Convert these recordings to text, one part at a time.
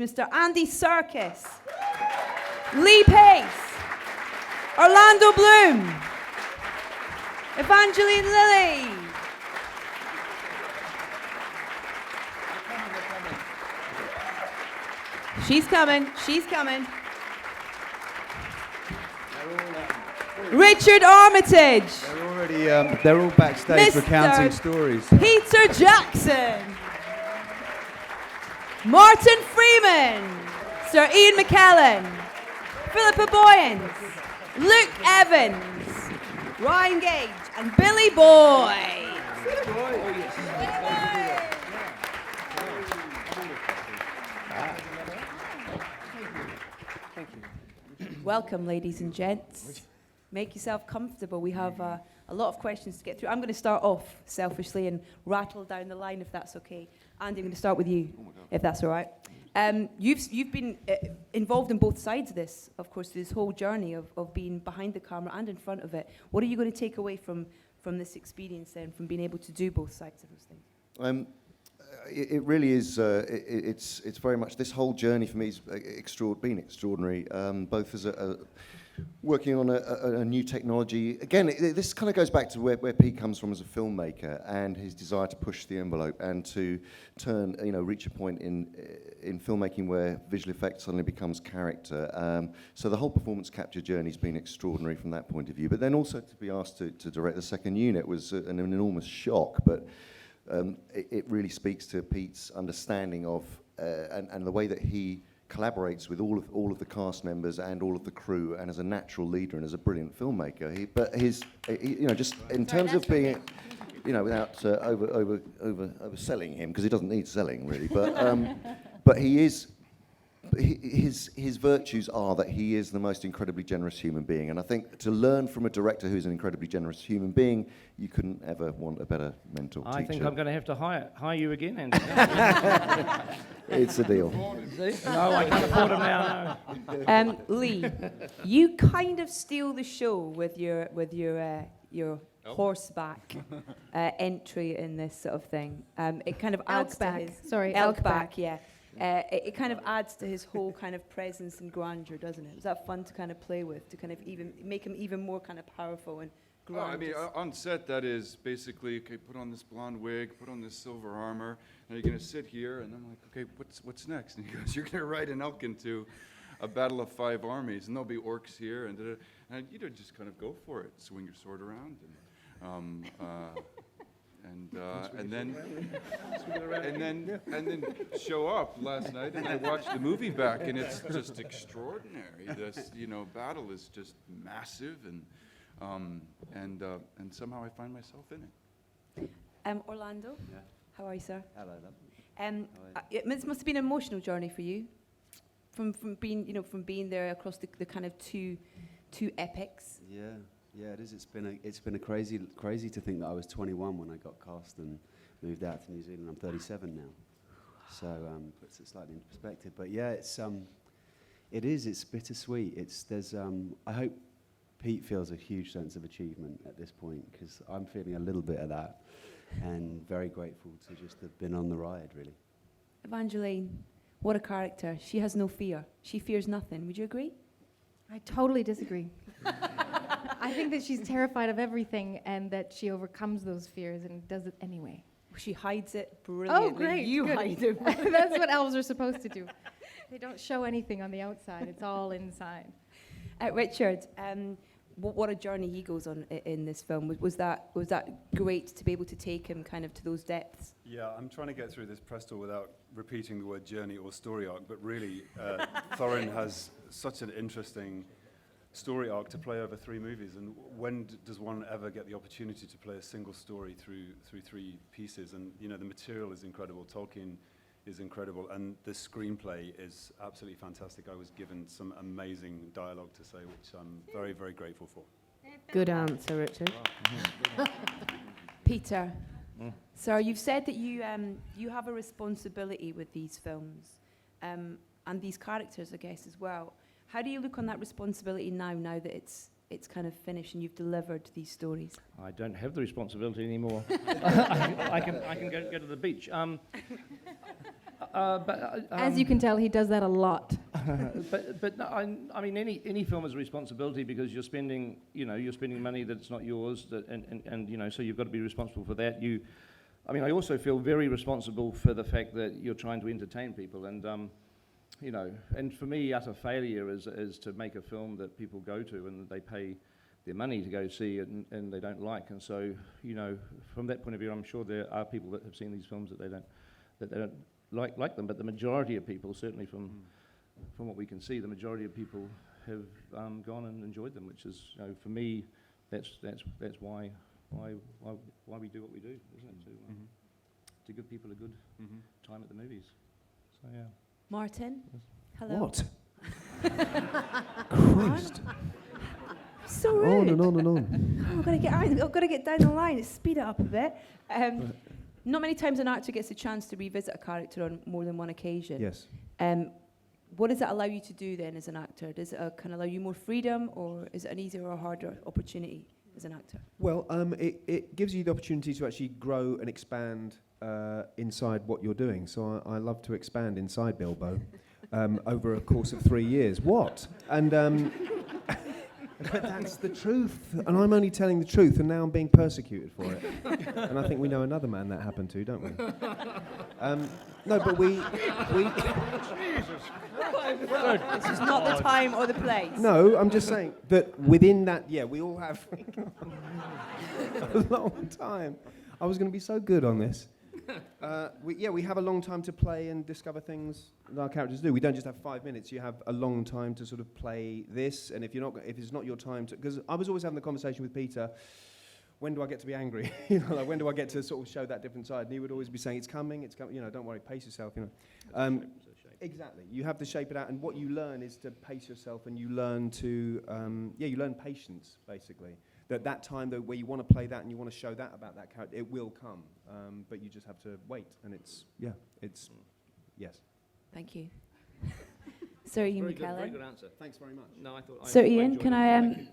Mr. Andy Serkis, Lee Pace, Orlando Bloom, Evangeline Lilly. She's coming. Richard Armitage. They're all backstage Mr. recounting stories. Peter Jackson. Martin Freeman. Sir Ian McKellen. Philippa Boyens. Luke Evans. Ryan Gage. And Billy Boy. Welcome, ladies and gents. Make yourself comfortable. We have a lot of questions to get through. I'm going to start off selfishly and rattle down the line, if that's okay. Andy, I'm going to start with you, if that's all right. You've been involved in both sides of this, of course, this whole journey of being behind the camera and in front of it. What are you going to take away from this experience then, from being able to do both sides of those things? It really is. It's very much, this whole journey for me has been extraordinary. Both as working on a new technology. Again, this kind of goes back to where Pete comes from as a filmmaker and his desire to push the envelope and to reach a point in filmmaking where visual effects suddenly becomes character. So the whole performance capture journey has been extraordinary from that point of view. But then also to be asked to direct the second unit was an enormous shock. But it really speaks to Pete's understanding of and the way that he collaborates with all of the cast members and all of the crew, and as a natural leader and as a brilliant filmmaker. Just in terms of being, without overselling him, because he doesn't need selling really, but he is. His virtues are that he is the most incredibly generous human being, and I think to learn from a director who's an incredibly generous human being, you couldn't ever want a better mentor. I think I'm going to have to hire you again, Andy. It's a deal. No, I can't afford him now. No. Lee, you kind of steal the show with your horseback entry in this sort of thing. It kind of adds to his Elkback, yeah. It kind of adds to his whole kind of presence and grandeur, doesn't it? Is that fun to kind of play with, to kind of even make him even more kind of powerful and grand? On set, that is basically, okay, put on this blonde wig, put on this silver armor, and you're going to sit here, and I'm like, okay, what's next? And he goes, you're going to ride an elk into a battle of 5 armies, and there'll be orcs here, and just kind of go for it, swing your sword around, and then show up last night, and I watched the movie back, and it's just extraordinary. This battle is just massive, and somehow I find myself in it. Orlando, Yeah. how are you, sir? Hello, love. It must have been an emotional journey for you, from being there across the kind of two epics. Yeah, it is. It's been a crazy to think that I was 21 when I got cast and moved out to New Zealand. I'm 37 now, so puts it slightly into perspective. But yeah, it's bittersweet. I hope Pete feels a huge sense of achievement at this point, because I'm feeling a little bit of that, and very grateful to just have been on the ride, really. Evangeline, what a character. She has no fear. She fears nothing. Would you agree? I totally disagree. I think that she's terrified of everything, and that she overcomes those fears and does it anyway. She hides it brilliantly. Oh, great. You good. hide it. That's what elves are supposed to do. They don't show anything on the outside. It's all inside. Richard, what a journey he goes on in this film. Was that great to be able to take him kind of to those depths? Yeah, I'm trying to get through this press tour without repeating the word journey or story arc, but really, Thorin has such an interesting story arc to play over 3 movies, and when does one ever get the opportunity to play a single story through 3 pieces? And the material is incredible, Tolkien is incredible, and the screenplay is absolutely fantastic. I was given some amazing dialogue to say, which I'm very, very grateful for. Good answer, Richard. Peter, sir, you've said that you have a responsibility with these films, and these characters, I guess, as well. How do you look on that responsibility now that it's kind of finished and you've delivered these stories? I don't have the responsibility anymore. I can go to the beach. As you can tell, he does that a lot. but no, I mean, any film is a responsibility because you're spending money that's not yours, and so you've got to be responsible for that. I also feel very responsible for the fact that you're trying to entertain people, and and for me, utter failure is to make a film that people go to and they pay their money to go see it and they don't like. And so, from that point of view, I'm sure there are people that have seen these films that they don't like them. But the majority of people, certainly from what we can see, the majority of people have gone and enjoyed them, which is, for me, that's why we do what we do, isn't it? To give people a good time at the movies. So yeah. Martin, hello. What? Christ. So rude. On and on and on. I've got to get down the line. Speed it up a bit. Not many times an actor gets a chance to revisit a character on more than one occasion. Yes. What does that allow you to do then as an actor? Does it kind of allow you more freedom, or is it an easier or harder opportunity as an actor? Well, it gives you the opportunity to actually grow and expand inside what you're doing. So I love to expand inside Bilbo over a course of 3 years. What? And but that's the truth. And I'm only telling the truth, and now I'm being persecuted for it. And I think we know another man that happened to, don't we? No, but we This is not the time or the place. No, I'm just saying that within that, we all have a long time. I was going to be so good on this. We have a long time to play and discover things that our characters do. We don't just have 5 minutes. You have a long time to sort of play this, and if it's not your time to, because I was always having the conversation with Peter. When do I get to be angry? When do I get to sort of show that different side? And he would always be saying, "It's coming. Don't worry, pace yourself." Exactly. You have to shape it out, and what you learn is to pace yourself, and you learn to, you learn patience, basically. That time where you want to play that and you want to show that about that character, it will come, but you just have to wait, and yes. Thank you. Sir Ian McKellen. Very good answer. Thanks very much. No, I thought. Sir Ian, can I?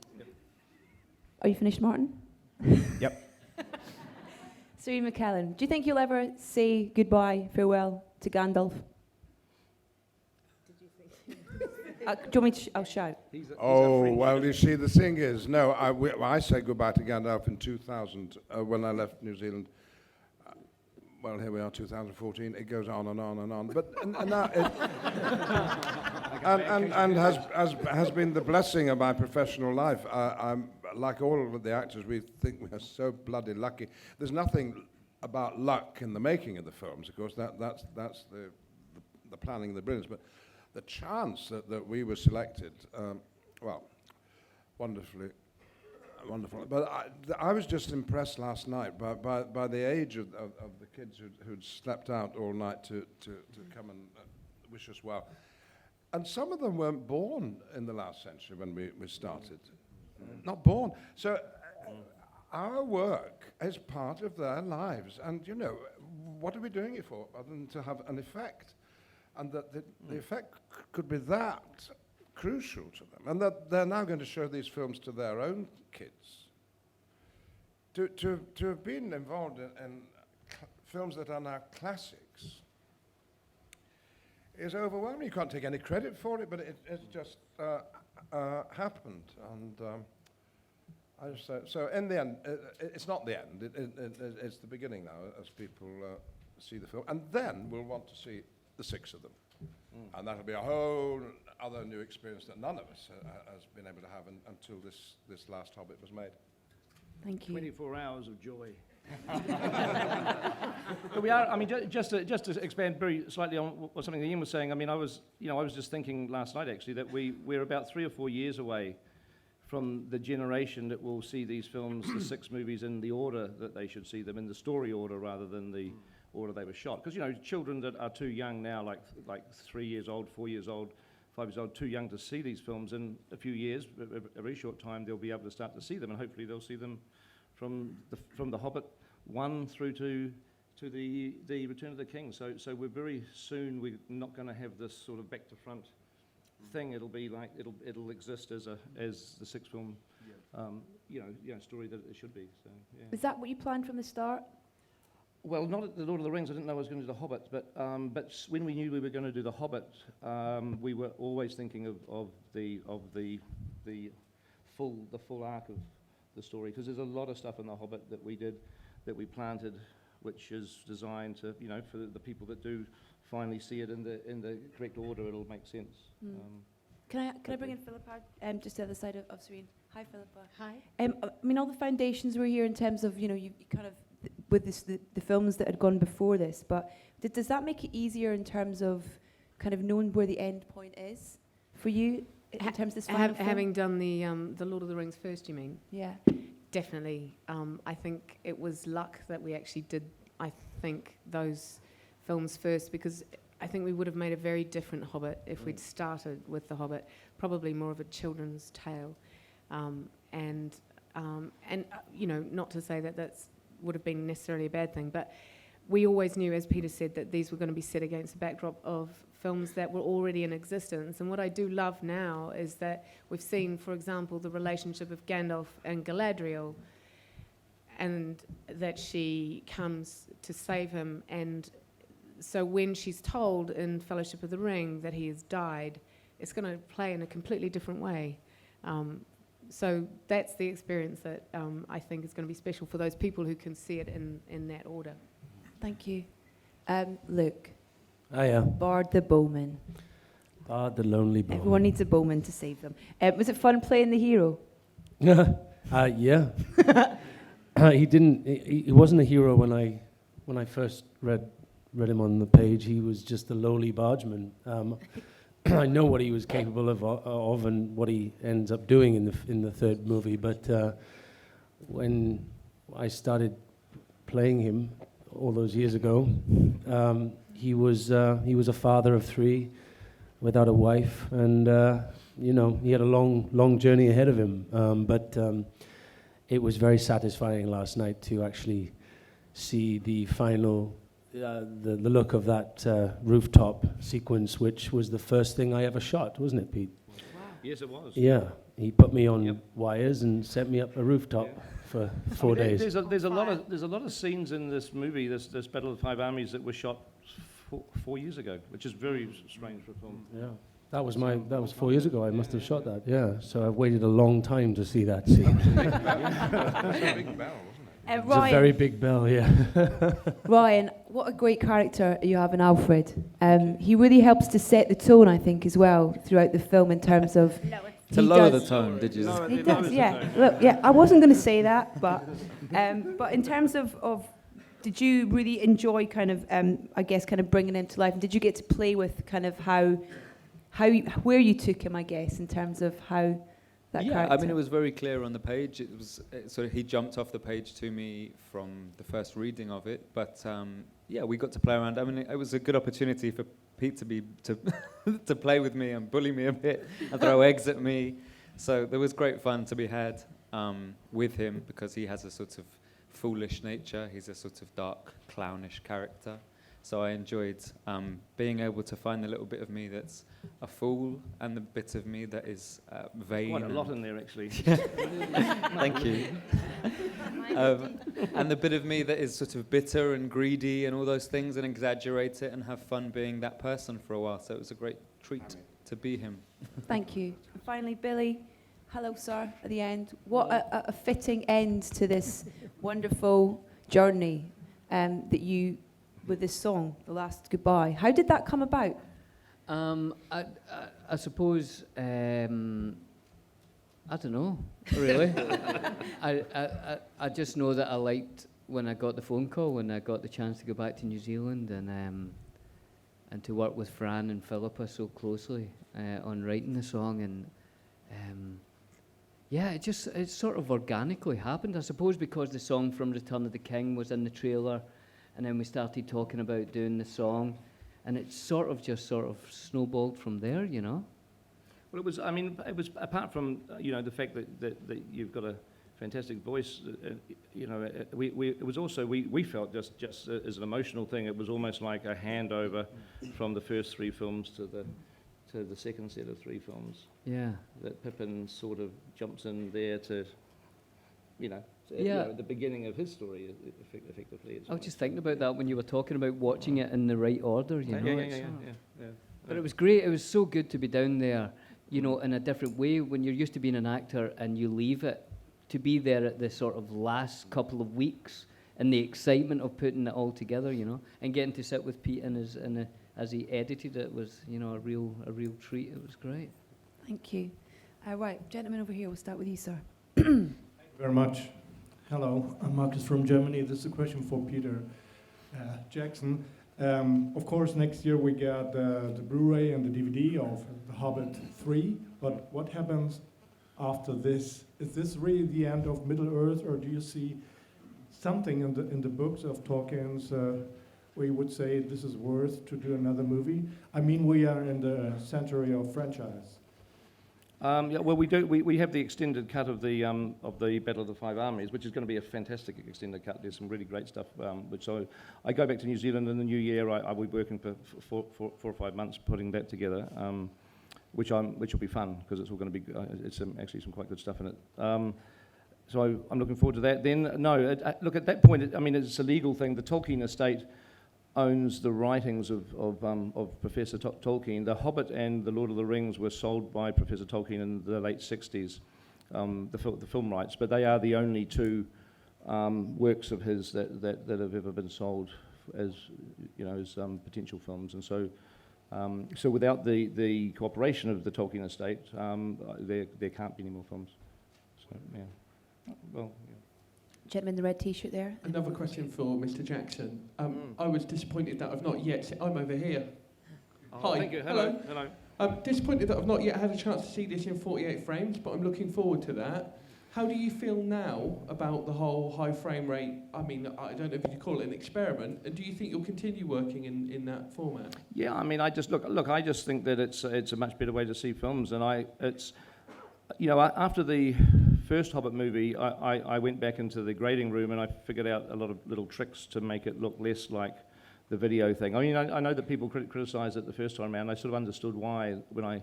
Are you finished, Martin? Yep. Sir Ian McKellen, do you think you'll ever say goodbye, farewell to Gandalf? Do you want me to I'll shout. Well, you see, the thing is, no, I said goodbye to Gandalf in 2000 when I left New Zealand. Well, here we are, 2014. It goes on and on and on. But and now has been the blessing of my professional life. I'm like all of the actors. We think we are so bloody lucky. There's nothing about luck in the making of the films, of course. That's the planning, the brilliance, but the chance that we were selected, wonderfully, wonderful. But I was just impressed last night by the age of the kids who'd slept out all night to come and wish us well. And some of them weren't born in the last century when we started. Not born. So our work is part of their lives. And, what are we doing it for other than to have an effect? And that the effect could be that crucial to them. And that they're now going to show these films to their own kids. To have been involved in films that are now classics is overwhelming. You can't take any credit for it, but it's just happened. And I just so in the end, it's not the end. It's the beginning now, as people see the film. And then we'll want to see the 6 of them. And that'll be a whole other new experience that none of us has been able to have until this last Hobbit was made. Thank you. 24 hours of joy. But we are. I mean, just to expand very slightly on what something that Ian was saying. I mean, I was just thinking last night actually that we're about 3 or 4 years away from the generation that will see these films, the 6 movies, in the order that they should see them, in the story order rather than the order they were shot. Because children that are too young now, like 3 years old, 4 years old, 5 years old, too young to see these films. In a few years, a very short time, they'll be able to start to see them, and hopefully they'll see them from the Hobbit 1 through to the Return of the King. So we're very soon. We're not going to have this sort of back to front thing. It'll be like it'll exist as the 6 film, story that it should be. So yeah. Is that what you planned from the start? Well, not at the Lord of the Rings. I didn't know I was going to do the Hobbit, but when we knew we were going to do the Hobbit, we were always thinking of the full arc of the story, because there's a lot of stuff in the Hobbit that we planted, which is designed to, for the people that do finally see it in the correct order, it'll make sense. Can I bring in Philippa, just the other side of Serene? Hi, Philippa. Hi. I mean, all the foundations were here in terms of, you kind of, with the films that had gone before this, but does that make it easier in terms of kind of knowing where the end point is for you in terms of this final film? Having done the Lord of the Rings first, you mean? Yeah. Definitely. I think it was luck that we actually did, those films first, because I think we would have made a very different Hobbit if we'd started with The Hobbit, probably more of a children's tale. And not to say that that's would have been necessarily a bad thing, but we always knew, as Peter said, that these were going to be set against the backdrop of films that were already in existence. And what I do love now is that we've seen, for example, the relationship of Gandalf and Galadriel, and that she comes to save him. And so when she's told in Fellowship of the Ring that he has died, it's going to play in a completely different way. So that's the experience that I think is going to be special for those people who can see it in that order. Thank you. Luke. Hiya. Bard the Bowman. Bard the lonely Bowman. Everyone needs a Bowman to save them. Was it fun playing the hero? Yeah. He didn't. He wasn't a hero when I first read him on the page. He was just a lowly bargeman. I know what he was capable of and what he ends up doing in the third movie. But when I started playing him all those years ago, he was a father of three, without a wife, and he had a long journey ahead of him. But it was very satisfying last night to actually see the final. The look of that rooftop sequence, which was the first thing I ever shot, wasn't it, Pete? Wow. Yes, it was. Yeah, he put me on wires and set me up a rooftop for 4 days. There's a lot of scenes in this movie, this Battle of the Five Armies, that were shot 4 years ago, which is very strange for a film. Yeah, that was 4 years ago. I must have shot that. Yeah, so I've waited a long time to see that scene. That's a big bell, wasn't it? It's a very big bell, yeah. Ryan, what a great character you have in Alfred. He really helps to set the tone, I think, as well, throughout the film in terms of... To lower the tone, did you? He does, yeah. Look, yeah, I wasn't going to say that, but in terms of did you really enjoy kind of, I guess, kind of bringing him to life? And did you get to play with kind of where you took him, I guess, in terms of how... Yeah, I mean, it was very clear on the page. It was sort of, he jumped off the page to me from the first reading of it. But we got to play around. I mean, it was a good opportunity for Pete to play with me and bully me a bit and throw eggs at me. So there was great fun to be had with him, because he has a sort of foolish nature. He's a sort of dark, clownish character. So I enjoyed being able to find the little bit of me that's a fool and the bit of me that is vain. Quite a lot in there, actually. Thank you. And the bit of me that is sort of bitter and greedy and all those things, and exaggerate it and have fun being that person for a while. So it was a great treat to be him. Thank you. And finally, Billy, hello, sir, at the end. What a fitting end to this wonderful journey that you... with this song, The Last Goodbye. How did that come about? I suppose, I don't know, really. I just know that I liked when I got the phone call, when I got the chance to go back to New Zealand and to work with Fran and Philippa so closely on writing the song. And it sort of organically happened, I suppose, because the song from Return of the King was in the trailer. And then we started talking about doing the song, and it sort of snowballed from there, you know. Well, it was apart from the fact that you've got a fantastic voice. It was also we felt just as an emotional thing. It was almost like a handover from the first three films to the second set of three films. Yeah. That Pippin sort of jumps in there to, Yeah. at the beginning of his story, effectively. It's I was just thinking about that when you were talking about watching it in the right order, you know. yeah. But it was great. It was so good to be down there, you know, in a different way. When you're used to being an actor and you leave it, to be there at the sort of last couple of weeks and the excitement of putting it all together, you know, and getting to sit with Pete as he edited it was, you know, a real treat. It was great. Thank you. Right, gentleman over here, we'll start with you, sir. Thank you very much. Hello, I'm Marcus from Germany. This is a question for Peter Jackson. Of course, next year we get the Blu-ray and the DVD of The Hobbit 3, but what happens after this? Is this really the end of Middle-earth, or do you see something in the books of Tolkien's where you would say this is worth to do another movie? I mean, we are in the century of franchise. Yeah, well, we have the extended cut of the Battle of the Five Armies, which is going to be a fantastic extended cut. There's some really great stuff. So I go back to New Zealand in the new year. I will be working for 4 or 5 months putting that together, which will be fun because it's all going to be. It's actually some quite good stuff in it. So I'm looking forward to that. Then look at that point. I mean, it's a legal thing. The Tolkien estate owns the writings of Professor Tolkien. The Hobbit and the Lord of the Rings were sold by Professor Tolkien in the late 60s, the film rights, but they are the only 2 works of his that have ever been sold as, you know, as potential films. And so without the cooperation of the Tolkien estate, there can't be any more films. So, yeah. Well, yeah. Gentleman in the red T-shirt there. Another question for Mr. Jackson. I was disappointed that I've not yet. I'm over here. Oh, Hi. thank you. Hello. I'm disappointed that I've not yet had a chance to see this in 48 frames, but I'm looking forward to that. How do you feel now about the whole high frame rate? I mean, I don't know if you could call it an experiment. And do you think you'll continue working in that format? Yeah, I mean, I just I just think that it's a much better way to see films, and it's, you know, after the first Hobbit movie, I went back into the grading room and I figured out a lot of little tricks to make it look less like the video thing. I mean, I know that people criticised it the first time around. I sort of understood why when I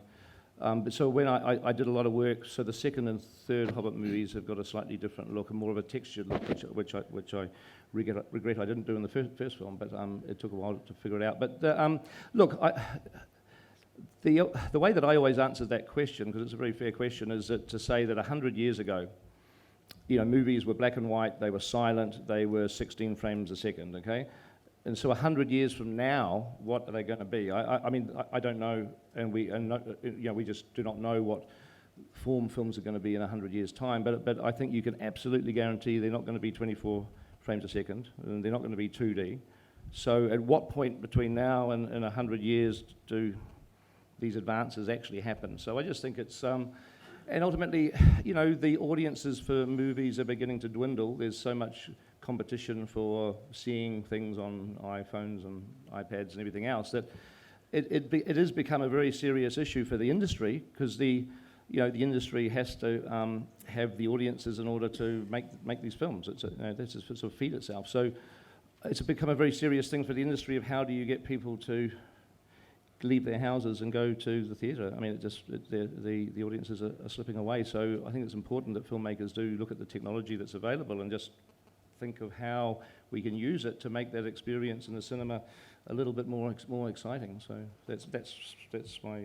did a lot of work. So the second and third Hobbit movies have got a slightly different look and more of a textured look, which I regret I didn't do in the first film, but it took a while to figure it out. But look, the way that I always answer that question, because it's a very fair question, is that to say that 100 years ago, you know, movies were black and white, they were silent, they were 16 frames a second, okay? And so 100 years from now, what are they going to be? I mean, I don't know, and we just do not know what form films are going to be in 100 years' time, but I think you can absolutely guarantee they're not going to be 24 frames a second, and they're not going to be 2D. So at what point between now and 100 years do these advances actually happen? So I just think it's, and ultimately, you know, the audiences for movies are beginning to dwindle. There's so much competition for seeing things on iPhones and iPads and everything else that it has become a very serious issue for the industry, because the industry has to have the audiences in order to make these films. It's that's to sort of feed itself. So it's become a very serious thing for the industry of how do you get people to leave their houses and go to the theatre. I mean, the audiences are slipping away. So I think it's important that filmmakers do look at the technology that's available and just think of how we can use it to make that experience in the cinema a little bit more exciting. So that's my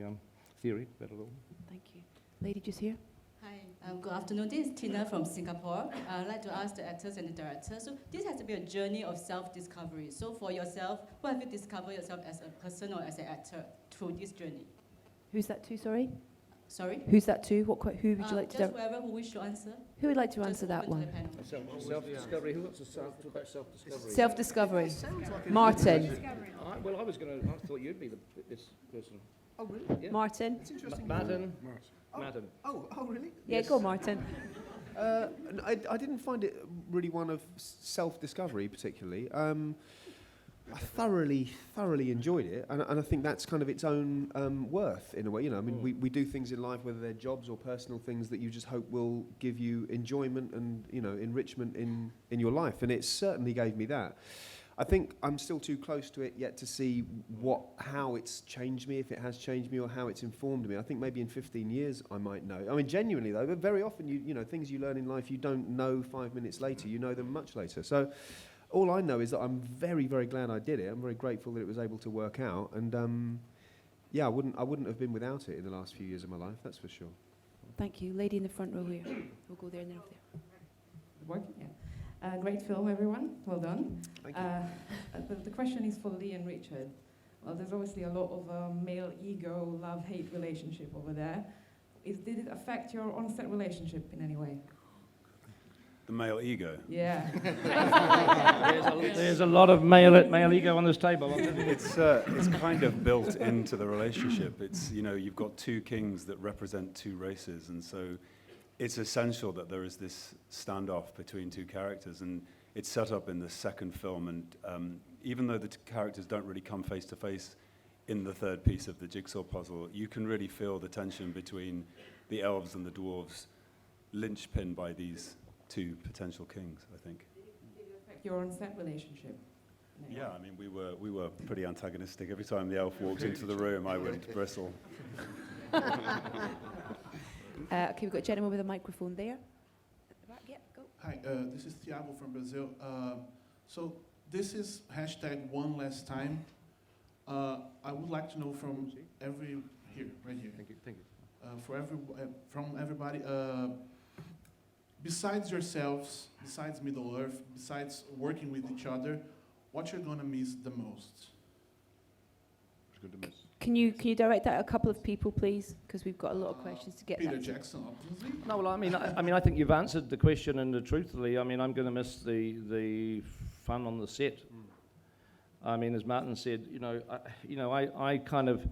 theory about it all. Thank you. Lady just here. Hi, good afternoon. This is Tina from Singapore. I'd like to ask the actors and the directors. So this has to be a journey of self-discovery. So for yourself, what have you discovered yourself as a person or as an actor through this journey? Who's that to, sorry? Sorry? Who's that to? Who would you like to just whoever who wish to answer. Who would like to answer that one? Self-discovery. Who wants to talk about self-discovery? Self-discovery. Martin. Well, I thought you'd be this person. Oh, really? Yeah. Martin. It's interesting. Martin. Oh, really? Yeah, Yes. go Martin. I didn't find it really one of self-discovery particularly. I thoroughly enjoyed it, and I think that's kind of its own worth in a way. You know, I mean, we do things in life, whether they're jobs or personal things, that you just hope will give you enjoyment and, you know, enrichment in your life, and it certainly gave me that. I think I'm still too close to it yet to see how it's changed me, if it has changed me, or how it's informed me. I think maybe in 15 years I might know. I mean, genuinely though, very often you know things you learn in life you don't know 5 minutes later. You know them much later. So all I know is that I'm very, very glad I did it. I'm very grateful that it was able to work out. And yeah, I wouldn't have been without it in the last few years of my life. That's for sure. Thank you, lady in the front row here. We'll go there and then over there. Working, yeah. Great film, everyone. Well done. Thank you. The question is for Lee and Richard. Well, there's obviously a lot of male ego, love-hate relationship over there. Did it affect your on-set relationship in any way? The male ego. Yeah. There's a lot of male ego on this table. It's kind of built into the relationship. It's, you know, you've got two kings that represent two races, and so it's essential that there is this standoff between two characters, and it's set up in the second film, and even though the characters don't really come face to face in the third piece of the jigsaw puzzle, you can really feel the tension between the elves and the dwarves, linchpinned by these two potential kings, I think. Did it affect your on-set relationship? Yeah, I mean, we were pretty antagonistic. Every time the elf walked into the room, I would bristle. Okay, we've got a gentleman with a microphone there. At the back, yeah, go. Hi, this is Thiago from Brazil. So this is hashtag one last time. I would like to know from right here. Thank you. From everybody, besides yourselves, besides Middle Earth, besides working with each other, what you're gonna miss the most? Can you direct that at a couple of people, please? Because we've got a lot of questions to get. Peter Jackson, obviously. No, well, I think you've answered the question, and truthfully, I mean, I'm going to miss the fun on the set. I mean, as Martin said, I kind of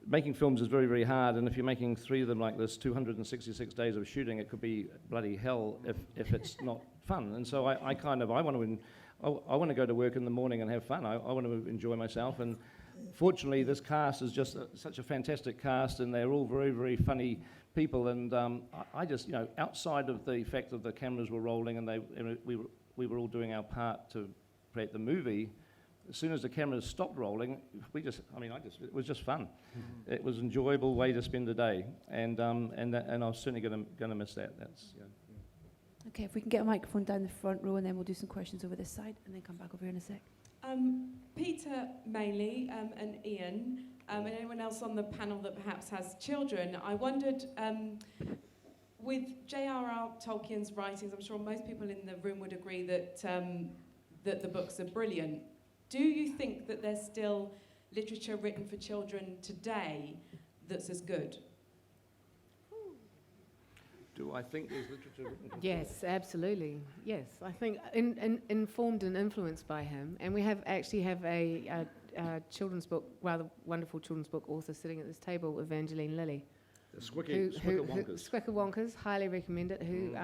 making films is very, very hard, and if you're making 3 of them like this, 266 days of shooting, it could be bloody hell if it's not fun. And so I want to go to work in the morning and have fun. I want to enjoy myself, and fortunately, this cast is just such a fantastic cast, and they're all very, very funny people. And I just, outside of the fact that the cameras were rolling and we were all doing our part to create the movie, as soon as the cameras stopped rolling, it was just fun. Mm-hmm. It was an enjoyable way to spend the day, and I'm certainly going to miss that. That's. Okay, if we can get a microphone down the front row, and then we'll do some questions over this side, and then come back over here in a sec. Peter mainly, and Ian, and anyone else on the panel that perhaps has children, I wondered, with J.R.R. Tolkien's writings, I'm sure most people in the room would agree that the books are brilliant. Do you think that there's still literature written for children today that's as good? Do I think there's literature written for Yes, absolutely. Yes, I think informed and influenced by him. And we actually have a children's book, rather wonderful children's book author sitting at this table, Evangeline Lilly. Squicker-Wonkers, highly recommend it, who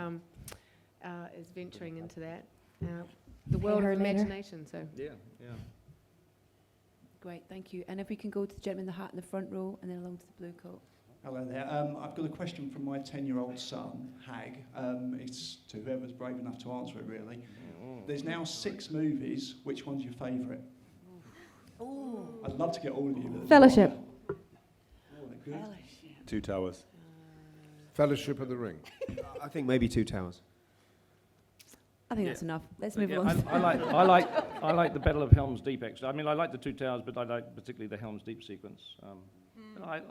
is venturing into that. The world of imagination, so. Yeah. Great, thank you. And if we can go to the gentleman in the hat in the front row, and then along to the blue coat. Hello there. I've got a question from my 10-year-old son, Hag. It's to whoever's brave enough to answer it, really. There's now 6 movies. Which one's your favourite? I'd love to get all of you. Fellowship. Good. Two Towers. Fellowship of the Ring. I think maybe Two Towers. I think that's enough. Let's move on. I like the Battle of Helm's Deep, actually. I mean, I like the Two Towers, but I like particularly the Helm's Deep sequence. They're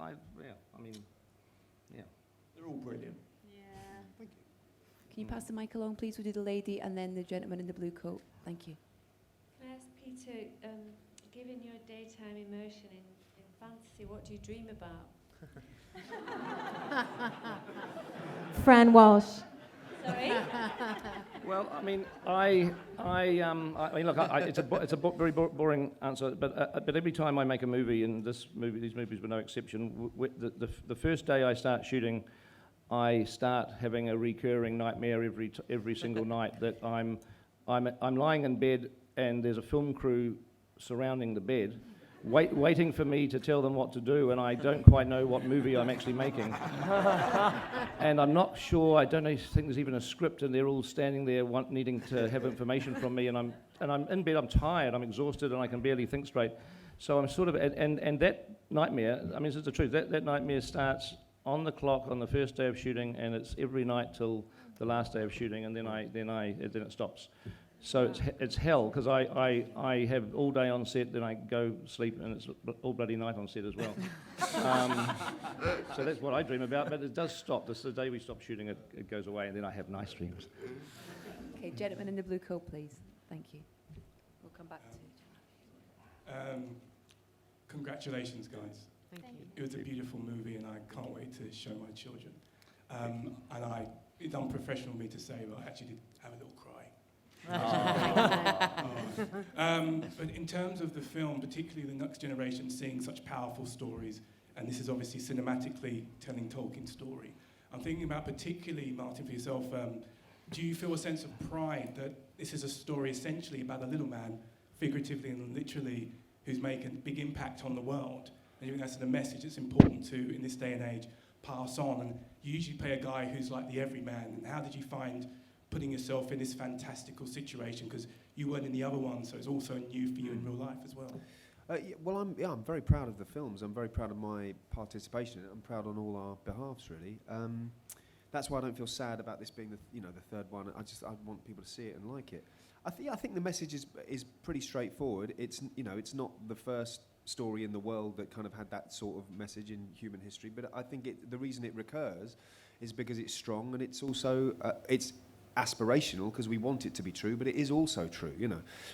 all brilliant. Yeah. Thank you. Can you pass the mic along, please? We'll do the lady and then the gentleman in the blue coat. Thank you. Can I ask Peter, given your daytime immersion in fantasy, what do you dream about? Fran Walsh. Sorry? Well, I mean, look, it's a very boring answer, but every time I make a movie, and these movies were no exception, the first day I start shooting, I start having a recurring nightmare every single night that I'm lying in bed and there's a film crew surrounding the bed, waiting for me to tell them what to do, and I don't quite know what movie I'm actually making. And I'm not sure, I don't think there's even a script, and they're all standing there needing to have information from me, and I'm in bed, I'm tired, I'm exhausted, and I can barely think straight. So I'm sort of, and that nightmare, I mean, this is the truth, that nightmare starts on the clock on the first day of shooting, and it's every night till the last day of shooting, and then it stops. So it's hell, because I have all day on set, then I go sleep, and it's all bloody night on set as well. So that's what I dream about, but it does stop. This is the day we stop shooting, it goes away, and then I have nice dreams. Okay, gentleman in the blue coat, please. Thank you. We'll come back to you. Congratulations, guys. Thank you. It was a beautiful movie, and I can't wait to show my children. And it's unprofessional of me to say, but I actually did have a little cry. But in terms of the film, particularly the next generation seeing such powerful stories, and this is obviously cinematically telling Tolkien's story, I'm thinking about particularly, Martin, for yourself, do you feel a sense of pride that this is a story essentially about a little man, figuratively and literally, who's making a big impact on the world? And you think that's a message that's important to, in this day and age, pass on. And you usually play a guy who's like the everyman. And how did you find putting yourself in this fantastical situation? Because you weren't in the other one, so it's also new for you in real life as well. I'm very proud of the films. I'm very proud of my participation in it. I'm proud on all our behalves, really. That's why I don't feel sad about this being the third one. I want people to see it and like it. I think the message is pretty straightforward. It's not the first story in the world that kind of had that sort of message in human history, but I think the reason it recurs is because it's strong, and it's also it's aspirational because we want it to be true, but it is also true.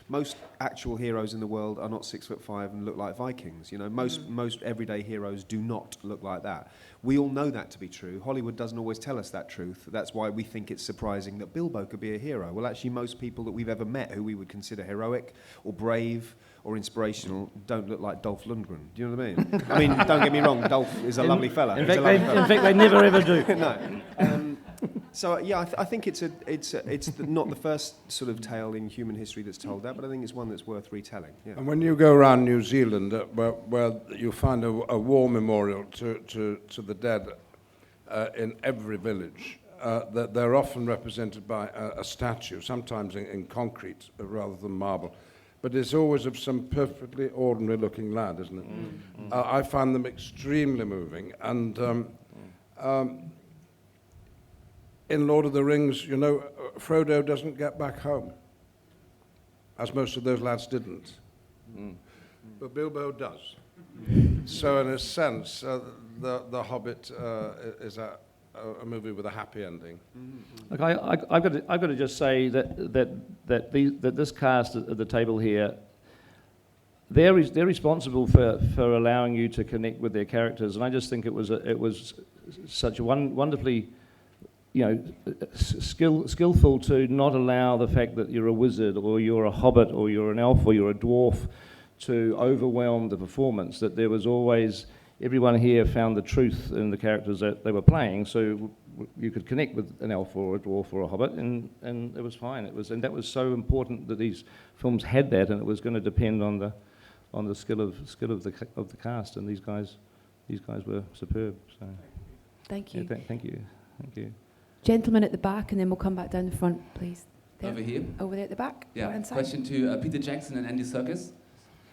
Most actual heroes in the world are not 6'5" and look like Vikings. Most everyday heroes do not look like that. We all know that to be true. Hollywood doesn't always tell us that truth. That's why we think it's surprising that Bilbo could be a hero. Well, actually, most people that we've ever met who we would consider heroic or brave or inspirational don't look like Dolph Lundgren. Do you know what I mean? I mean, don't get me wrong, Dolph is a lovely fella. In fact, they never ever do. No. So I think it's not the first sort of tale in human history that's told that, but I think it's one that's worth retelling. Yeah. And when you go around New Zealand, where you find a war memorial to the dead in every village, they're often represented by a statue, sometimes in concrete rather than marble. But it's always of some perfectly ordinary-looking lad, isn't it? I find them extremely moving. And in Lord of the Rings, Frodo doesn't get back home, as most of those lads didn't. But Bilbo does. So in a sense, the Hobbit is a movie with a happy ending. Look, I've got to just say that this cast at the table here, they're responsible for allowing you to connect with their characters, and I just think it was such a wonderfully, skillful to not allow the fact that you're a wizard or you're a hobbit or you're an elf or you're a dwarf to overwhelm the performance. That there was always, everyone here found the truth in the characters that they were playing, so you could connect with an elf or a dwarf or a hobbit, and it was fine. And that was so important that these films had that, and it was going to depend on the skill of the cast, and these guys were superb. So thank you. Yeah, thank you. Gentleman at the back, and then we'll come back down the front, please. There. Over here? Over there at the back. Yeah. Right inside. Question to Peter Jackson and Andy Serkis.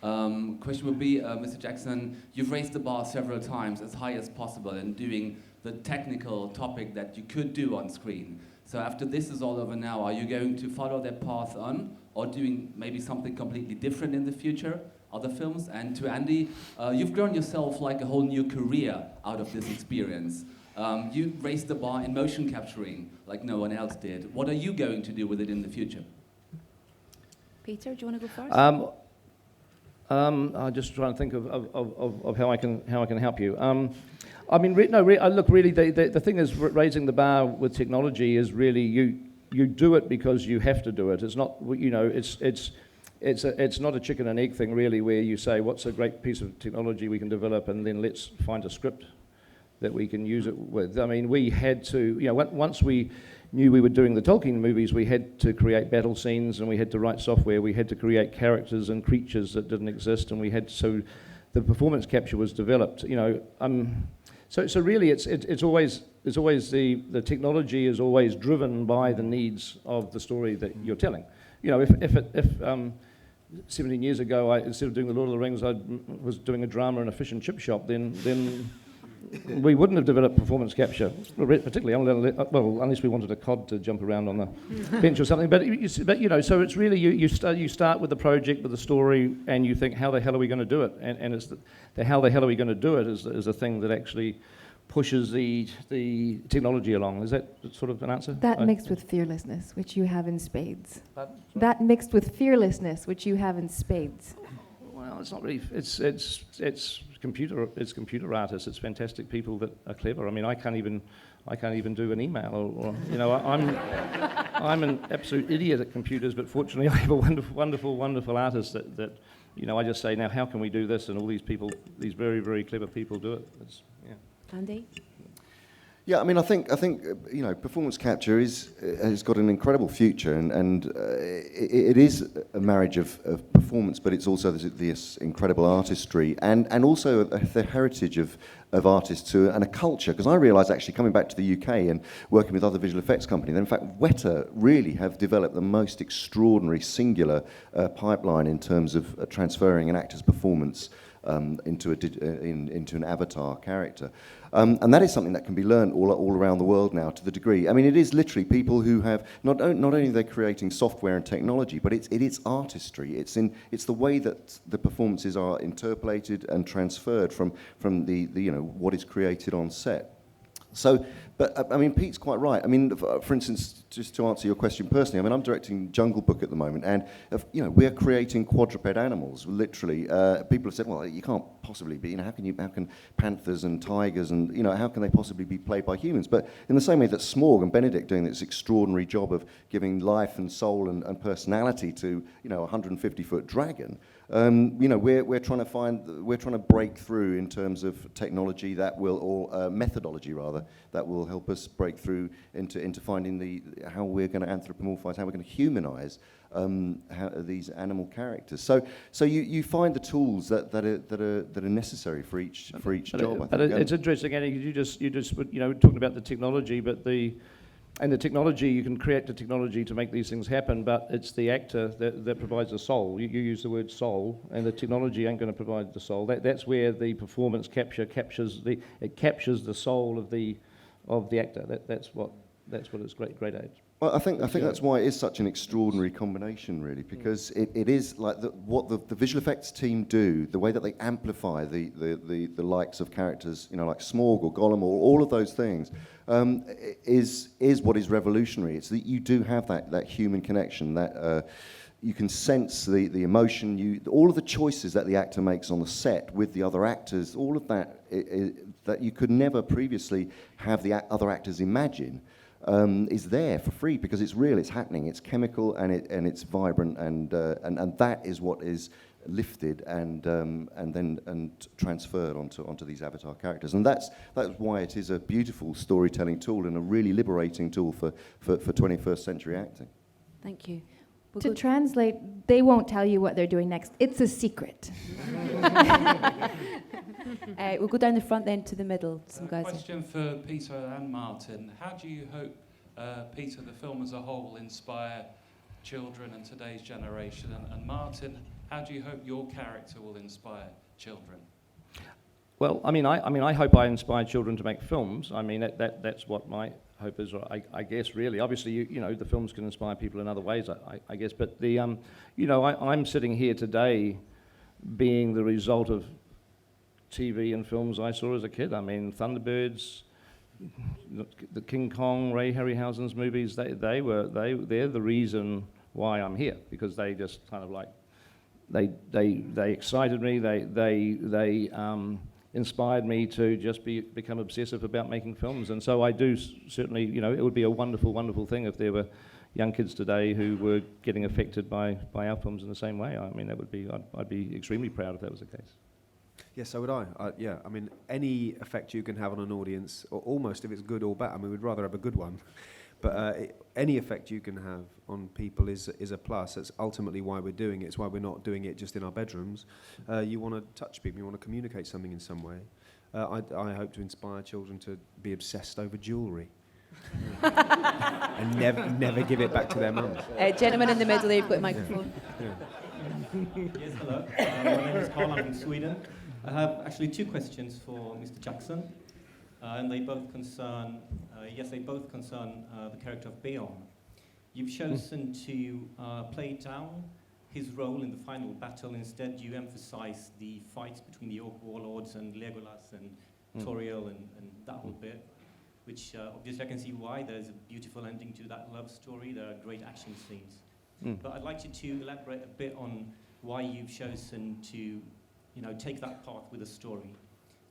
Question would be, Mr. Jackson, you've raised the bar several times as high as possible in doing the technical topic that you could do on screen. So after this is all over now, are you going to follow that path on, or doing maybe something completely different in the future, other films? And to Andy, you've grown yourself like a whole new career out of this experience. You raised the bar in motion capturing like no one else did. What are you going to do with it in the future? Peter, do you want to go first? I'm just trying to think of how I can help you. Look, really, the thing is, raising the bar with technology is really you do it because you have to do it. It's not, it's not a chicken and egg thing, really, where you say, what's a great piece of technology we can develop, and then let's find a script that we can use it with. I mean, we had to, once we knew we were doing the Tolkien movies, we had to create battle scenes, and we had to write software. We had to create characters and creatures that didn't exist, and so the performance capture was developed. So really, it's always the technology is always driven by the needs of the story that you're telling. If 17 years ago, instead of doing the Lord of the Rings, I was doing a drama in a fish and chip shop, then we wouldn't have developed performance capture, particularly unless we wanted a cod to jump around on the bench or something. But so it's really you start with the project, with the story, and you think, how the hell are we going to do it? And it's the how the hell are we going to do it is a thing that actually pushes the technology along. Is that sort of an answer? That mixed with fearlessness, which you have in spades. That mixed with fearlessness, which you have in spades. Well, it's not really. It's computer artists. It's fantastic people that are clever. I mean, I can't even do an email, or I'm an absolute idiot at computers. But fortunately, I have a wonderful artist that I just say, now how can we do this? And all these people, these very, very clever people, do it. Andy? Yeah, I mean, I think performance capture has got an incredible future, and it is a marriage of performance, but it's also this incredible artistry, and also the heritage of artists and a culture. Because I realised, actually, coming back to the UK and working with other visual effects companies, that in fact Weta really have developed the most extraordinary singular pipeline in terms of transferring an actor's performance into an avatar character. And that is something that can be learned all around the world now, to the degree. I mean, it is literally people who have not only they're creating software and technology, but it's artistry. It's the way that the performances are interpolated and transferred from the what is created on set. So, but I mean, Pete's quite right. I mean, for instance, just to answer your question personally, I mean, I'm directing Jungle Book at the moment, and we're creating quadruped animals. Literally, people have said, well, you can't possibly be. How can panthers and tigers and how can they possibly be played by humans? But in the same way that Smorg and Benedict doing this extraordinary job of giving life and soul and personality to a 150-foot dragon. We're trying to break through in terms of technology that will, or methodology rather, that will help us break through into finding how we're going to anthropomorphize, how we're going to humanize these animal characters. So you find the tools that are necessary for each job. But it's interesting, Andy, because you just talking about the technology, but the technology, you can create the technology to make these things happen, but it's the actor that provides the soul. You use the word soul, and the technology ain't going to provide the soul. That's where the performance captures the soul of the actor. That's what it's great at. Well, I think that's why it is such an extraordinary combination, really, because it is like what the visual effects team do, the way that they amplify the likes of characters, like Smorg or Gollum or all of those things, is what is revolutionary. It's that you do have that human connection, that you can sense the emotion, all of the choices that the actor makes on the set with the other actors, all of that that you could never previously have the other actors imagine. Is there for free because it's real, it's happening, it's chemical, and it's vibrant, and that is what is lifted and transferred onto these avatar characters, and that's why it is a beautiful storytelling tool and a really liberating tool for 21st century acting. Thank you. To translate, they won't tell you what they're doing next. It's a secret. We'll go down the front then to the middle. Some guys. Question for Peter and Martin. How do you hope, Peter, the film as a whole inspire children and today's generation? And Martin, how do you hope your character will inspire children? Well, I mean, I hope I inspire children to make films. I mean, that's what my hope is. I guess really, obviously, the films can inspire people in other ways. I guess, but I'm sitting here today, being the result of TV and films I saw as a kid. I mean, Thunderbirds, the King Kong, Ray Harryhausen's movies. They're the reason why I'm here, because they just kind of like they excited me. They inspired me to just become obsessive about making films. And so I do certainly, it would be a wonderful, wonderful thing if there were young kids today who were getting affected by our films in the same way. I mean, that would be, I'd be extremely proud if that was the case. Yes, so would I. Yeah, I mean, any effect you can have on an audience, or almost if it's good or bad, I mean, we'd rather have a good one, but any effect you can have on people is a plus. That's ultimately why we're doing it. It's why we're not doing it just in our bedrooms. You want to touch people, you want to communicate something in some way. I hope to inspire children to be obsessed over jewellery. And never give it back to their mums. Gentleman in the middle, you've got a microphone. Yes, hello. My name is Carl, I'm from Sweden. I have actually two questions for Mr. Jackson, and they both concern, the character of Beorn. You've chosen to play down his role in the final battle. Instead, you emphasize the fights between the Orc warlords and Legolas and Tauriel and that whole bit, which obviously I can see why. There's a beautiful ending to that love story. There are great action scenes. But I'd like you to elaborate a bit on why you've chosen to, take that path with a story.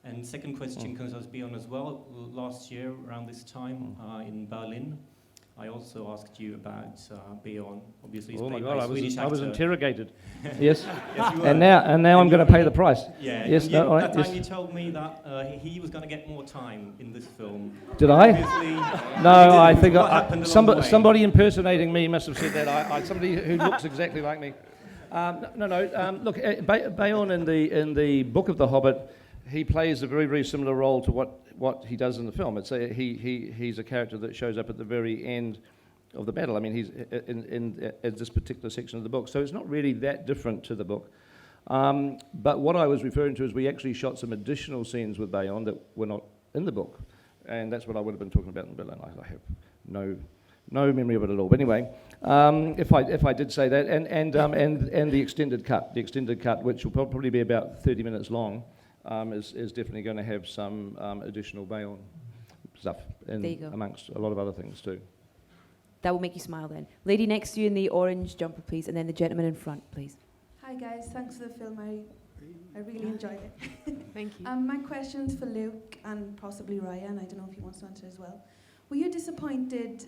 And second question concerns Beorn as well. Last year, around this time in Berlin, I also asked you about Beorn. Obviously, he's played by a Swedish actor. I was interrogated. Yes. Yes, you were. And now I'm going to pay the price. Yeah. Yes. And No, all right, that time yes. you told me that he was going to get more time in this film. Did I? Obviously, No, I think what happened along the way? somebody impersonating me must have said that. Somebody who looks exactly like me. Look, Beorn in the Book of the Hobbit, he plays a very, very similar role to what he does in the film. It's he's a character that shows up at the very end of the battle. I mean, he's in this particular section of the book, so it's not really that different to the book. But what I was referring to is we actually shot some additional scenes with Beorn that were not in the book, and that's what I would have been talking about in Berlin. I have no memory of it at all. But anyway, if I did say that, and the extended cut, which will probably be about 30 minutes long, is definitely going to have some additional Beorn stuff amongst a lot of other things too. That will make you smile then. Lady next to you in the orange jumper, please, and then the gentleman in front, please. Hi guys, thanks for the film. I really enjoyed it. Thank you. My question's for Luke and possibly Ryan. I don't know if he wants to answer as well. Were you disappointed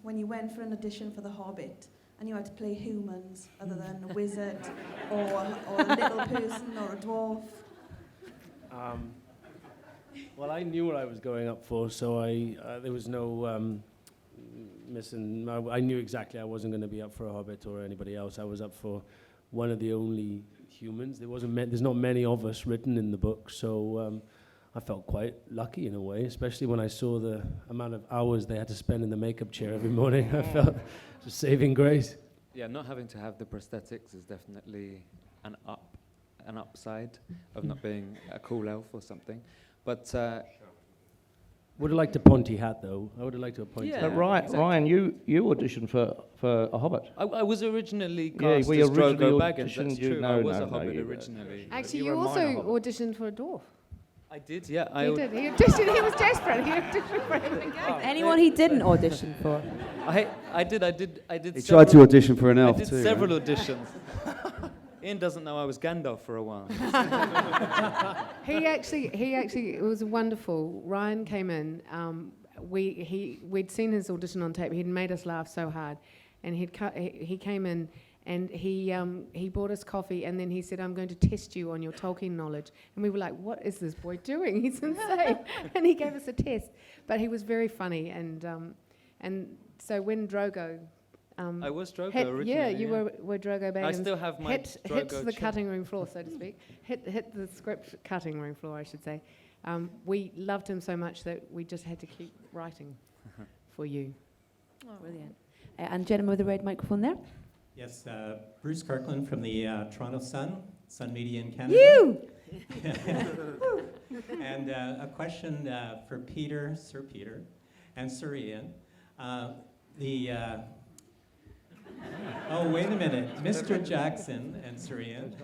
when you went for an audition for The Hobbit and you had to play humans other than a wizard or a little person or a dwarf? Well, I knew what I was going up for, so there was no missing. I knew exactly I wasn't going to be up for a Hobbit or anybody else. I was up for one of the only humans. There's not many of us written in the book, so I felt quite lucky in a way, especially when I saw the amount of hours they had to spend in the makeup chair every morning. I felt just saving grace. Yeah, not having to have the prosthetics is definitely an upside of not being a cool elf or something. But would have liked a pointy hat though. I would have liked to appoint. Yeah, Ryan, you auditioned for a Hobbit. I was originally cast we as originally Drogo Baggins. auditioned That's you. true. No, I was no, a Hobbit no, originally. Actually, you also auditioned for a dwarf. I did, yeah. He did. He auditioned. He was desperate. He auditioned for him again. Anyone he didn't audition for? I did. He tried to audition for an elf I did too. several right? auditions. Ian doesn't know I was Gandalf for a while. He actually, it was wonderful. Ryan came in. We'd seen his audition on tape. He'd made us laugh so hard, and he came in and he bought us coffee, and then he said, "I'm going to test you on your Tolkien knowledge." And we were like, "What is this boy doing? He's insane!" And he gave us a test, but he was very funny, and so when Drogo. I was Drogo originally. Yeah, you were Drogo Baggins. I still have my hit Drogo the chin. cutting room floor, so to speak. hit the script cutting room floor, I should say. We loved him so much that we just had to keep writing for you. Oh, brilliant. And gentleman with the red microphone there. Yes, Bruce Kirkland from the Toronto Sun Media in Canada. You! And a question for Sir Peter, and Sir Ian. Oh, wait a minute. Mr. Jackson and Sir Ian.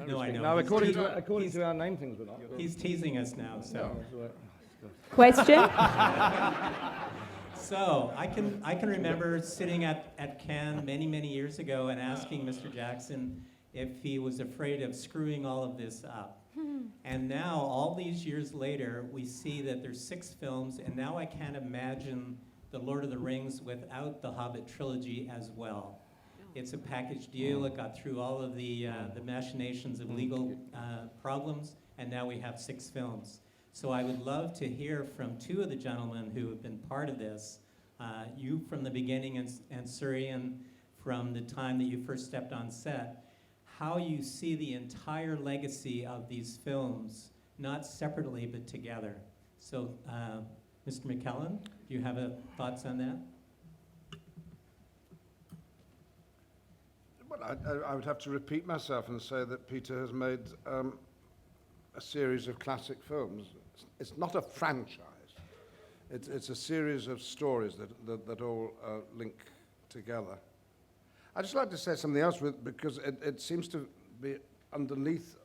No, I know. No, according to our name things, we're not. He's teasing us now, so. Question? So I can remember sitting at Cannes many years ago and asking Mr. Jackson if he was afraid of screwing all of this up. And now, all these years later, we see that there's 6 films, and now I can't imagine The Lord of the Rings without the Hobbit trilogy as well. It's a package deal. It got through all of the machinations of legal problems, and now we have 6 films. So I would love to hear from 2 of the gentlemen who have been part of this, you from the beginning and Surian from the time that you first stepped on set, how you see the entire legacy of these films, not separately but together. So, Mr. McKellen, do you have thoughts on that? Well, I would have to repeat myself and say that Peter has made a series of classic films. It's not a franchise. It's a series of stories that all link together. I'd just like to say something else because it seems to be underneath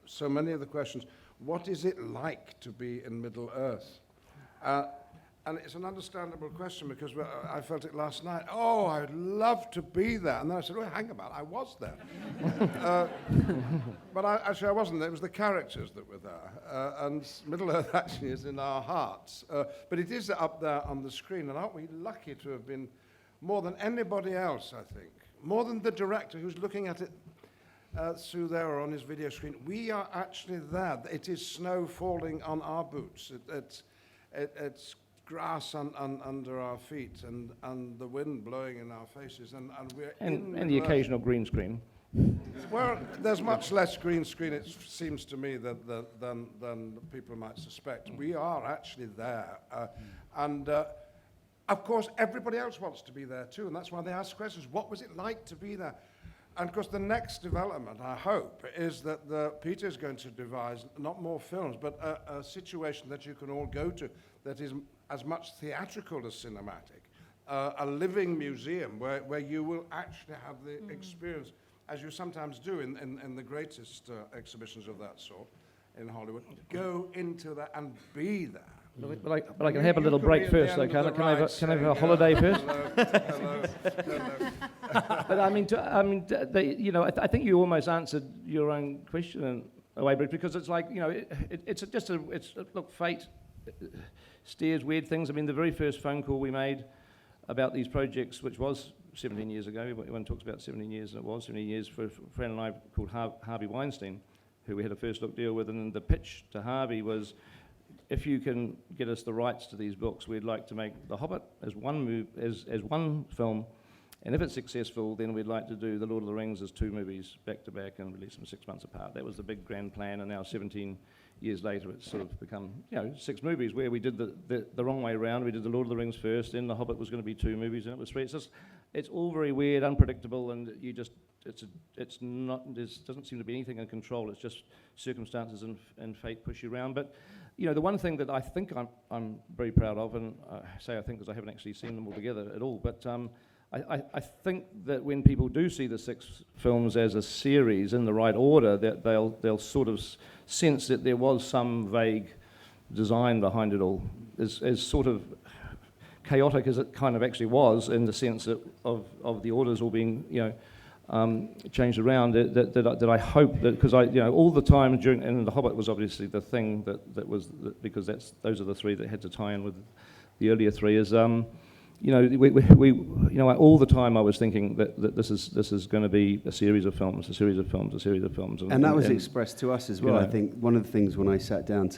so many of the questions. What is it like to be in Middle-earth? And it's an understandable question because I felt it last night. Oh, I'd love to be there. And then I said, oh, hang about, I was there. But actually I wasn't there. It was the characters that were there. And Middle-earth actually is in our hearts. But it is up there on the screen. And aren't we lucky to have been more than anybody else, I think, more than the director who's looking at it through there or on his video screen. We are actually there. It is snow falling on our boots. It's grass under our feet and the wind blowing in our faces. And we're and the occasional green screen. Well, there's much less green screen, it seems to me, than people might suspect. We are actually there. Of course, everybody else wants to be there too, and that's why they ask questions. What was it like to be there? And of course, the next development, I hope, is that Peter's going to devise not more films, but a situation that you can all go to that is as much theatrical as cinematic, a living museum where you will actually have the experience, as you sometimes do in the greatest exhibitions of that sort in Hollywood. Go into that and be there. But I can have a little break first, though, can I have a holiday first? Hello. But I think you almost answered your own question in a way, because it's like, look, fate steers weird things. I mean, the very first phone call we made about these projects, which was 17 years ago, everyone talks about 17 years, and it was 17 years for a friend and I called Harvey Weinstein, who we had a first look deal with, and the pitch to Harvey was, if you can get us the rights to these books, we'd like to make The Hobbit as one film, and if it's successful, then we'd like to do The Lord of the Rings as 2 movies back to back and release them 6 months apart. That was the big grand plan, and now 17 years later, it's sort of become 6 movies where we did the wrong way around. We did The Lord of the Rings first, then The Hobbit was going to be 2 movies, and it was 3. It's all very weird, unpredictable, and it's not. There doesn't seem to be anything in control. It's just circumstances and fate push you around. But the one thing that I think I'm very proud of, and I say I think because I haven't actually seen them all together at all, but I think that when people do see the 6 films as a series in the right order, that they'll sort of sense that there was some vague design behind it all, as sort of chaotic as it kind of actually was, in the sense of the orders all being changed around. That I hope that, because all the time and The Hobbit was obviously the thing that was because those are the 3 that had to tie in with the earlier 3. Is all the time I was thinking that this is going to be a series of films, and that was expressed to us as well. I think one of the things when I sat down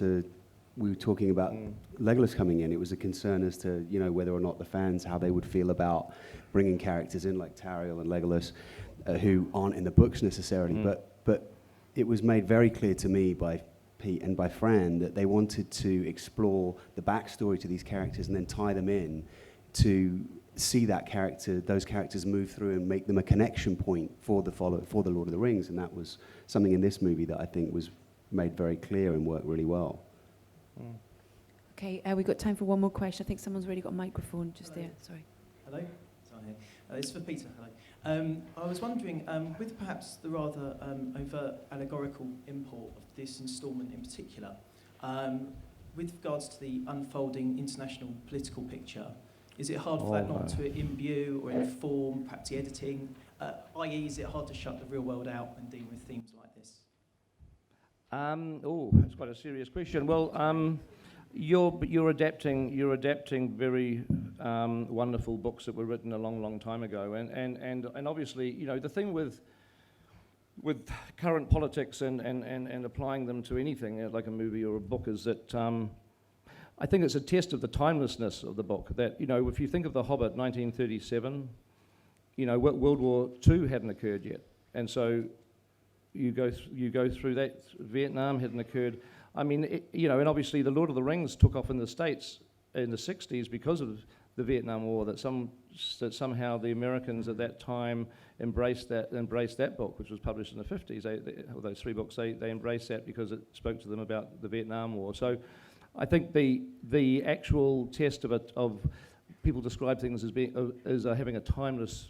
we were talking about Legolas coming in, it was a concern as to whether or not the fans, how they would feel about bringing characters in like Tauriel and Legolas, who aren't in the books necessarily, but it was made very clear to me by Pete and by Fran that they wanted to explore the backstory to these characters and then tie them in to see those characters move through and make them a connection point for the Lord of the Rings, and that was something in this movie that I think was made very clear and worked really well. Okay, we've got time for one more question. I think someone's already got a microphone just there. Sorry. Hello? It's for Peter. Hello. I was wondering, with perhaps the rather overt allegorical import of this instalment in particular, with regards to the unfolding international political picture, is it hard for that not to imbue or inform perhaps the editing? I.e., is it hard to shut the real world out and deal with themes like this? That's quite a serious question. Well, you're adapting very wonderful books that were written a long time ago, and obviously, you know, the thing with current politics and applying them to anything like a movie or a book is that I think it's a test of the timelessness of the book. That, you know, if you think of The Hobbit, 1937, you know, World War II hadn't occurred yet, and so you go through that. Vietnam hadn't occurred. I mean, you know, and obviously the Lord of the Rings took off in the States in the 60s because of the Vietnam War. That somehow the Americans at that time embraced that book, which was published in the 50s. Those three books, they embraced that because it spoke to them about the Vietnam War. So I think the actual test of people describe things as having a timeless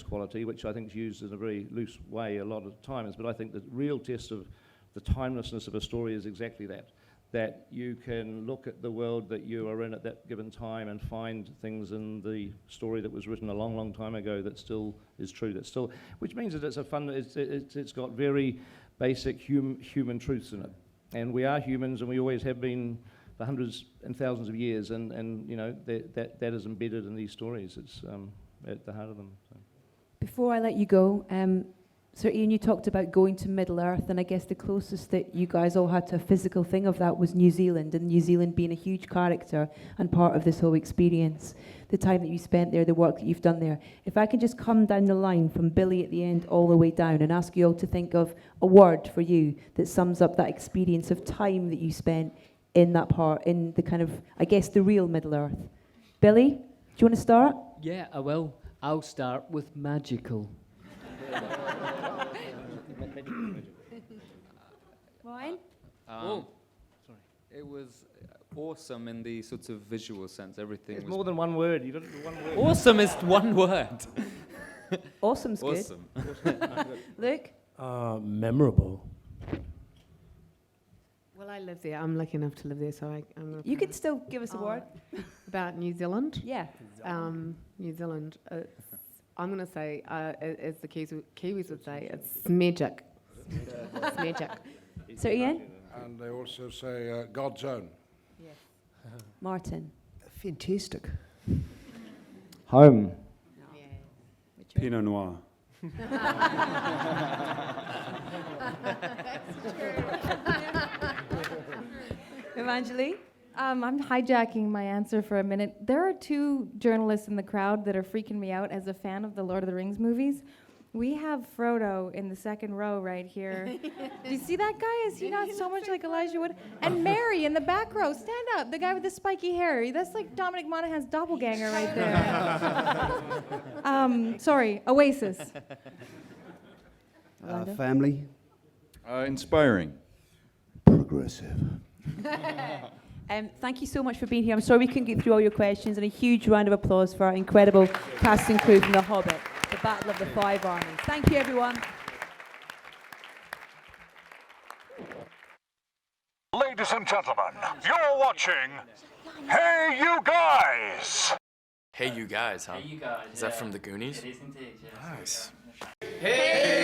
quality, which I think is used in a very loose way a lot of times. But I think the real test of the timelessness of a story is exactly that you can look at the world that you are in at that given time and find things in the story that was written a long time ago that still is true. Which means that it's got very basic human truths in it. And we are humans, and we always have been for hundreds and thousands of years, and you know, that is embedded in these stories. It's at the heart of them. So. Before I let you go, Sir Ian, you talked about going to Middle-earth, and I guess the closest that you guys all had to a physical thing of that was New Zealand, and New Zealand being a huge character and part of this whole experience, the time that you spent there, the work that you've done there. If I can just come down the line from Billy at the end all the way down and ask you all to think of a word for you that sums up that experience of time that you spent in that part, in the kind of, I guess, the real Middle-earth. Billy, do you want to start? Yeah, I will. I'll start with magical. Ryan? Sorry. It was awesome in the sort of visual sense. Everything It's was more than one word. You got to do one word. Awesome is one word. Awesome's good. Awesome. Luke? Memorable. Well, I live there. I'm lucky enough to live there, so I'm going to... You can still give us a word. About New Zealand? Yeah. New Zealand. I'm going to say, as the Kiwis would say, it's smejic. Smejic. So Ian? And they also say God's own. Yes. Martin? Fantastic. Home. Pinot Noir. Evangeline? I'm hijacking my answer for a minute. There are two journalists in the crowd that are freaking me out as a fan of the Lord of the Rings movies. We have Frodo in the second row right here. Do you see that guy? Is he not so much like Elijah Wood? And Mary in the back row. Stand up. The guy with the spiky hair. That's like Dominic Monaghan's doppelganger right there. Sorry, Oasis. Family. Inspiring. Progressive. Thank you so much for being here. I'm sorry we couldn't get through all your questions, and a huge round of applause for our incredible cast and crew from The Hobbit, the Battle of the Five Armies. Thank you, everyone. Ladies and gentlemen, you're watching Hey You Guys! Hey You Guys, huh? Hey You Guys, Is that yeah. from the Goonies? It is indeed, yes. Nice. Hey